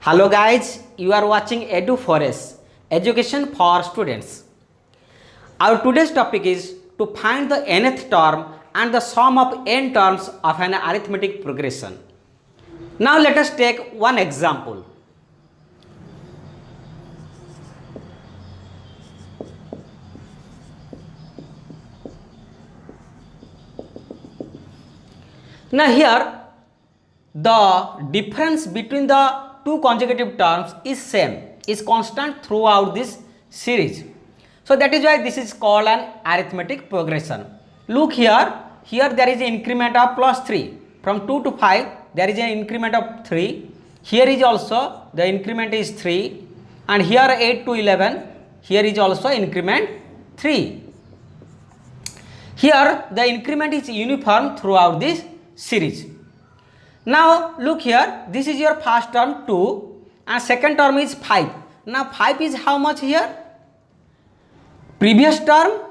Hello guys, you are watching Edu4S, Education for Students. Our today's topic is to find the nth term and the sum of n terms of an arithmetic progression. Now let us take one example. Now here the difference between the two consecutive terms is same, is constant throughout this series. So that is why this is called an arithmetic progression. Look here there is an increment of plus 3. From 2 to 5 there is an increment of 3. Here is also the increment is 3, and here 8 to 11 here is also increment 3. Here the increment is uniform throughout this series. Now look here, this is your first term 2 and second term is 5. Now 5 is how much here? Previous term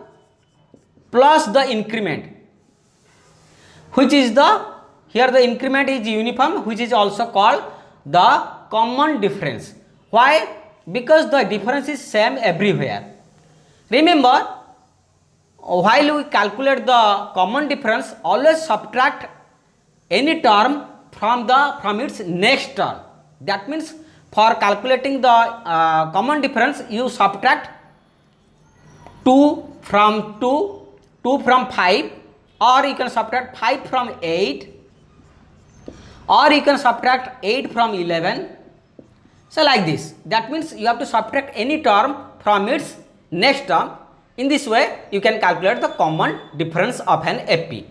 plus the increment, which is here the increment is uniform, which is also called the common difference. Why? Because the difference is same everywhere. Remember, while we calculate the common difference, always subtract any term from its next term. That means for calculating the common difference, you subtract 2 from 5, or you can subtract 5 from 8, or you can subtract 8 from 11. So like this. That means you have to subtract any term from its next term. In this way you can calculate the common difference of an AP.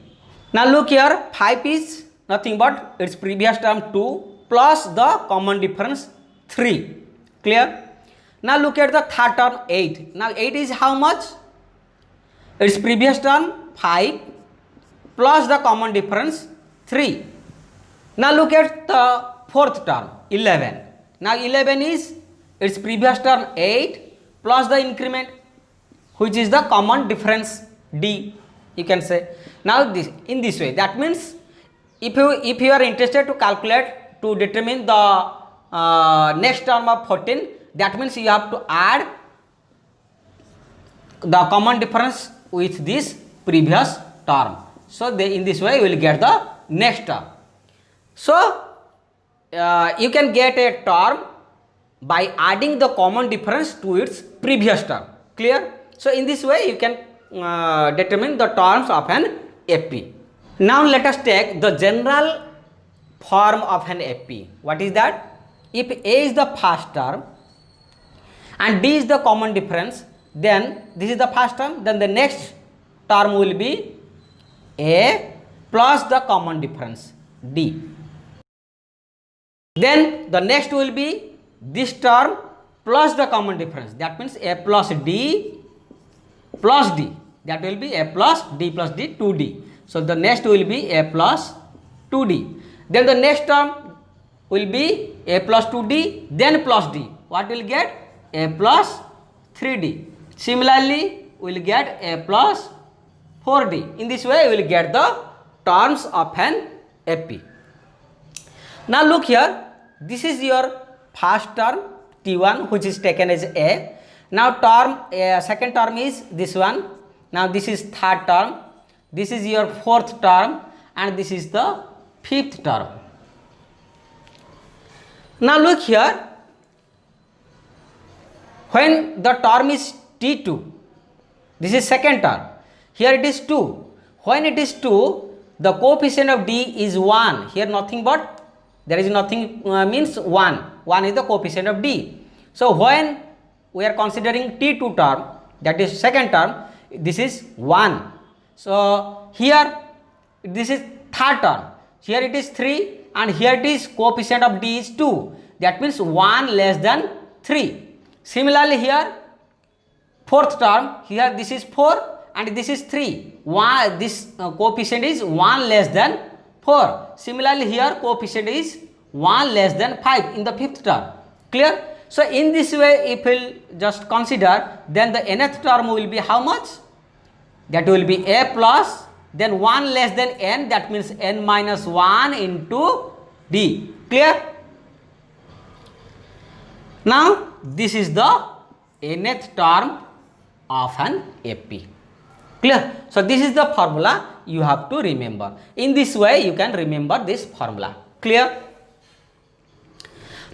Now look here, 5 is nothing but its previous term 2 plus the common difference 3. Clear? Now look at the third term 8. Now 8 is how much? Its previous term 5 plus the common difference 3. Now look at the fourth term 11. Now 11 is its previous term 8 plus the increment, which is the common difference D, you can say. Now this in this way, that means if you are interested to calculate to determine the next term of 14, that means you have to add the common difference with this previous term. So in this way you will get the next term. So you can get a term by adding the common difference to its previous term. Clear? So in this way you can determine the terms of an AP. Now let us take the general form of an AP. What is that? If A is the first term and D is the common difference, then this is the first term, then the next term will be A plus the common difference D. Then the next will be this term plus the common difference, that means A plus D plus D. That will be A plus D plus D, 2D. So the next will be A plus 2D. Then the next term will be A plus 2D, then plus D. What will get? A plus 3D. Similarly, we will get A plus 4D. In this way, we will get the terms of an AP. Now look here, this is your first term T1, which is taken as A. Now second term is this one. Now this is third term. This is your fourth term, and this is the fifth term. Now look here, when the term is T2, this is second term, here it is 2. When it is 2, the coefficient of D is 1. Here nothing but, there is nothing means 1. 1 is the coefficient of D. So when we are considering T2 term, that is second term, this is 1. So here this is third term, here it is 3, and here it is coefficient of D is 2. That means 1 less than 3. Similarly here fourth term, here this is 4 and this is 3. This coefficient is 1 less than 4. Similarly here coefficient is 1 less than 5 in the fifth term. Clear? So in this way, if we will just consider, then the nth term will be how much? That will be A plus, then 1 less than n, that means n minus 1 into D. Clear? Now this is the nth term of an AP. Clear? So this is the formula you have to remember. In this way you can remember this formula. Clear?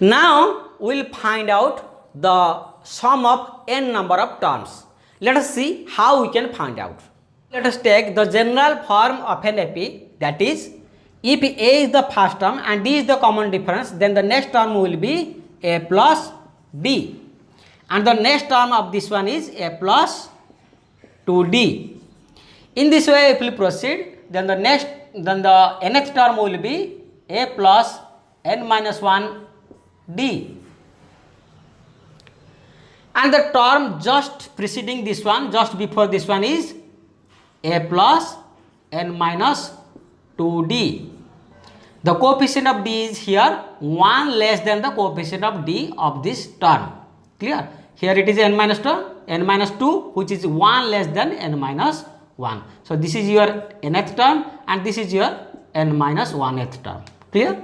Now we will find out the sum of n number of terms. Let us see how we can find out. Let us take the general form of an AP, that is, if A is the first term and D is the common difference, then the next term will be A plus D, and the next term of this one is A plus 2D. In this way if we proceed, then the nth term will be A plus n minus 1D, and the term just preceding this one, just before this one, is A plus n minus 2D. The coefficient of D is here 1 less than the coefficient of D of this term. Clear? Here it is n minus 2, which is 1 less than n minus 1. So this is your nth term and this is your n minus 1th term. Clear?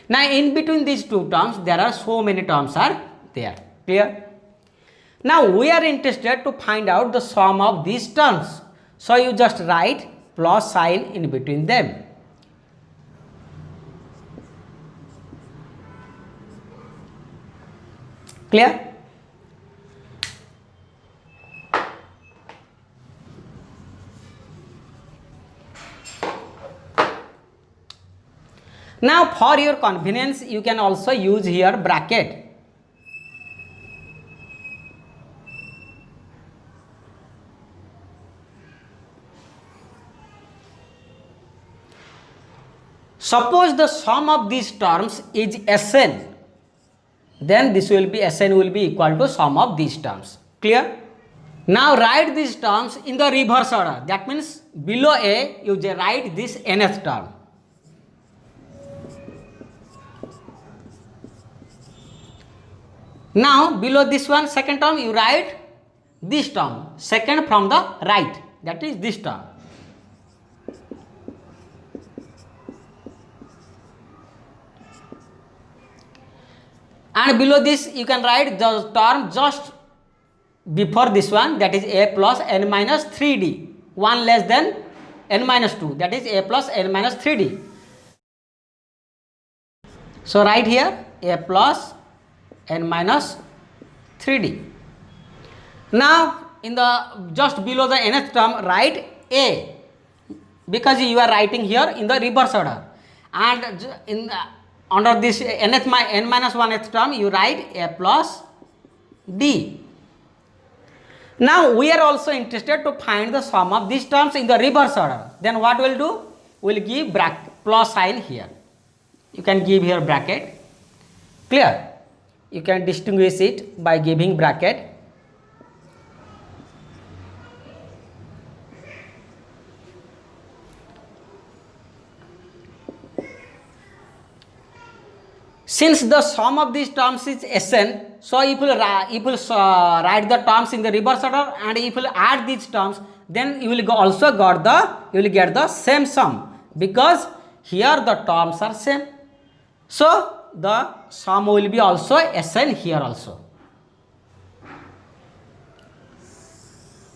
Now in between these two terms there are so many terms are there. Clear? Now we are interested to find out the sum of these terms. So you just write plus sign in between them. Clear? Now for your convenience you can also use here bracket. Suppose the sum of these terms is Sn, then this will be Sn will be equal to sum of these terms. Clear? Now write these terms in the reverse order. That means below A you write this nth term. Now below this one, second term, you write this term, second from the right, that is this term. And below this you can write the term just before this one, that is A plus n minus 3D, 1 less than n minus 2, that is A plus n minus 3D. So write here A plus n minus 3D. Now in the just below the nth term write A, because you are writing here in the reverse order, and in the, under this n minus 1th term you write A plus D. Now we are also interested to find the sum of these terms in the reverse order. Then what we'll do? We'll give plus sign here. You can give here bracket. Clear? You can distinguish it by giving bracket. Since the sum of these terms is Sn, so if you write the terms in the reverse order, and if you add these terms, then you will get the same sum, because here the terms are same. So the sum will be also Sn here also.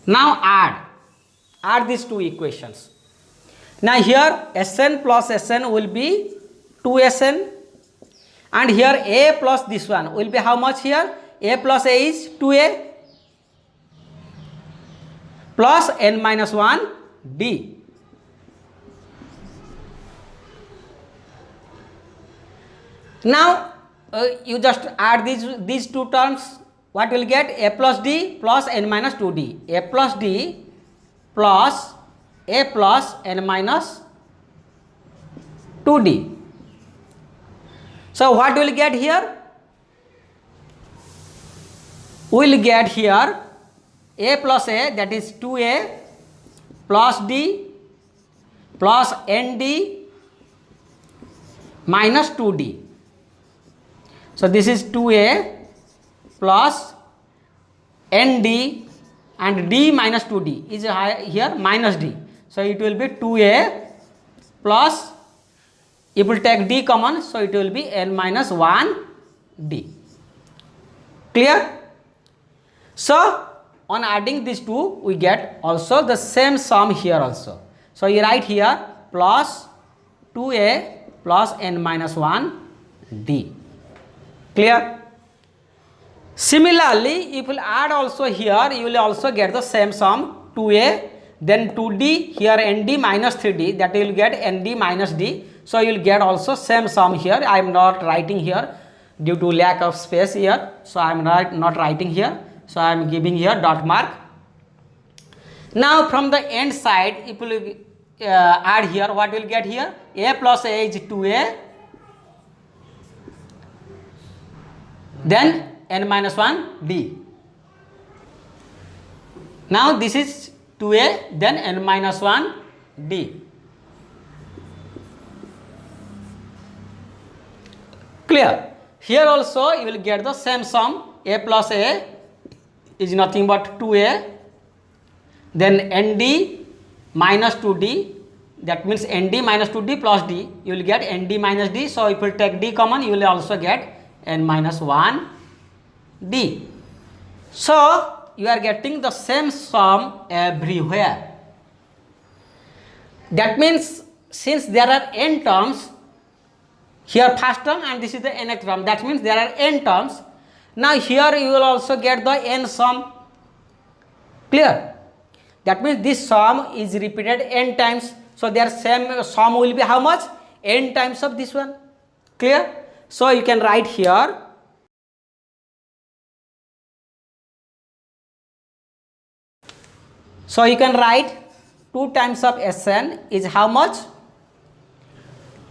Now add these two equations. Now here Sn plus Sn will be 2Sn, and here A plus this one will be how much here? A plus A is 2A plus n minus 1D. Now you just add these two terms. What will get? A plus D plus n minus 2D. A plus D plus A plus n minus 2D. So what will get here? We will get here A plus A, that is 2A plus D plus ND minus 2D. So this is 2A plus ND, and D minus 2D is here minus D. So it will be 2A plus, if we take D common, so it will be n minus 1D. Clear? So on adding these two, we get also the same sum here also. So you write here plus 2a plus n minus 1 d. Clear? Similarly, if you add also here, you will also get the same sum 2a, then 2d, here nd minus 3d, that you will get nd minus d. So you will get also same sum here. I am not writing here due to lack of space here. So I am not writing here. So I am giving here dot mark. Now from the end side, if you add here, what will get here? A plus a is 2a, then n minus 1 d. Now this is 2a, then n minus 1 d. Clear? Here also you will get the same sum. A plus a is nothing but 2a, then nd minus 2d, that means nd minus 2d plus d, you will get nd minus d. So if you take d common, you will also get n minus 1 d. So you are getting the same sum everywhere. That means since there are n terms, here first term and this is the nth term, that means there are n terms. Now here you will also get the n sum. Clear? That means this sum is repeated n times. So their same sum will be how much? N times of this one. Clear? So you can write here So you can write 2 times of Sn is how much?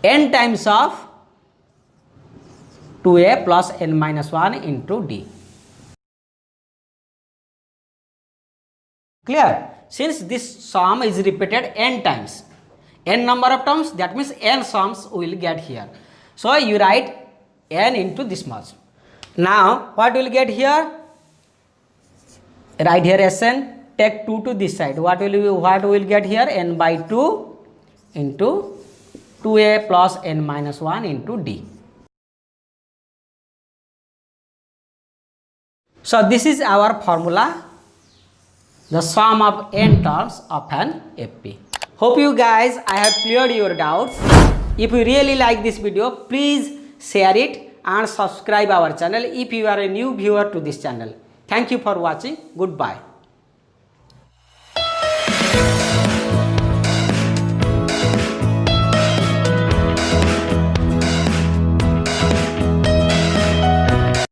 N times of 2a plus n minus 1 into d. Clear? Since this sum is repeated n times, n number of terms, that means n sums we will get here. So you write n into this much. Now what will get here? Write here Sn. Take 2 to this side. What will get here? N by 2 into 2a plus n minus 1 into d. So this is our formula, the sum of n terms of an FP. Hope you guys, I have cleared your doubts. If you really like this video, please share it and subscribe our channel if you are a new viewer to this channel. Thank you for watching. Goodbye.